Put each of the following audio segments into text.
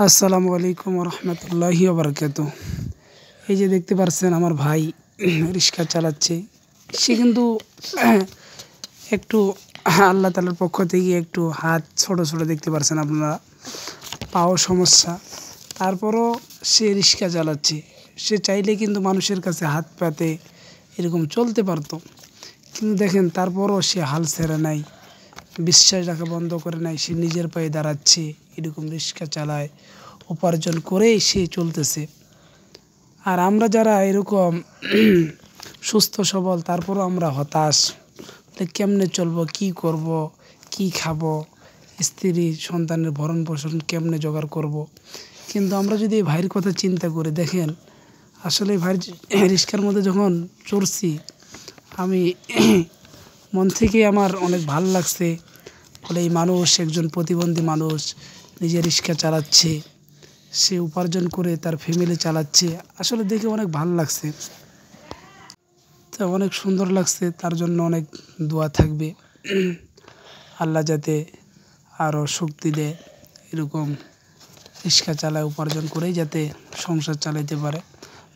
আসসালামু আলাইকুম রহমতুল্লাহি বারাকাতু। এই যে দেখতে পাচ্ছেন আমার ভাই রিক্সা চালাচ্ছে। সে কিন্তু একটু আল্লাহ তাআলার পক্ষ থেকে একটু হাত ছোট ছোট দেখতে পাচ্ছেন আপনারা, পাও সমস্যা, তারপরও সে রিক্সা চালাচ্ছে। সে চাইলে কিন্তু মানুষের কাছে হাত পাতে এরকম চলতে পারতো, কিন্তু দেখেন তারপরও সে হাল ছেড়ে নাই, বিশ্বাস রাখা বন্ধ করে নাই। সে নিজের পায়ে দাঁড়াচ্ছে, এরকম রিক্সা চালায়, উপার্জন করেই সে চলতেছে। আর আমরা যারা এরকম সুস্থ সবল, তারপরও আমরা হতাশ, কেমনে চলবো, কি করব, কি খাবো, স্ত্রী সন্তানের ভরণ পোষণ কেমনে জোগাড় করব। কিন্তু আমরা যদি এই ভাইয়ের কথা চিন্তা করে দেখেন, আসলে ভাইয়ের রিক্সার মধ্যে যখন চড়ছি, আমি মন থেকে আমার অনেক ভালো লাগছে। বলে এই মানুষ একজন প্রতিবন্ধী মানুষ, নিজে রিক্সা চালাচ্ছে, সে উপার্জন করে তার ফ্যামিলি চালাচ্ছে। আসলে দেখে অনেক ভালো লাগছে, তো অনেক সুন্দর লাগছে। তার জন্য অনেক দোয়া থাকবে, আল্লাহ যাতে আরও শক্তি দেয়, এরকম রিক্সা চালায় উপার্জন করেই যাতে সংসার চালাইতে পারে।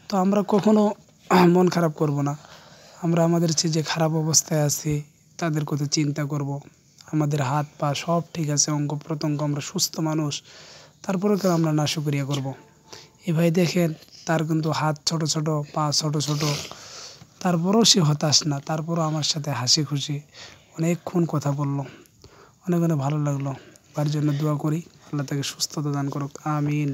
তো আমরা কখনো মন খারাপ করব না। আমরা আমাদের চেয়ে যে খারাপ অবস্থায় আছে তাদের কথা চিন্তা করব। আমাদের হাত পা সব ঠিক আছে, অঙ্গ প্রত্যঙ্গ, আমরা সুস্থ মানুষ, তারপরে কেন আমরা নাশুকরিয়া করব। এই ভাই দেখেন, তার কিন্তু হাত ছোট ছোট, পা ছোট ছোট, তারপরেও সে হতাশ না। তারপরও আমার সাথে হাসি খুশি অনেকক্ষণ কথা বললো, অনেক অনেক ভালো লাগলো। তার জন্য দোয়া করি, আল্লাহ তাকে সুস্থতা দান করুক, আমিন।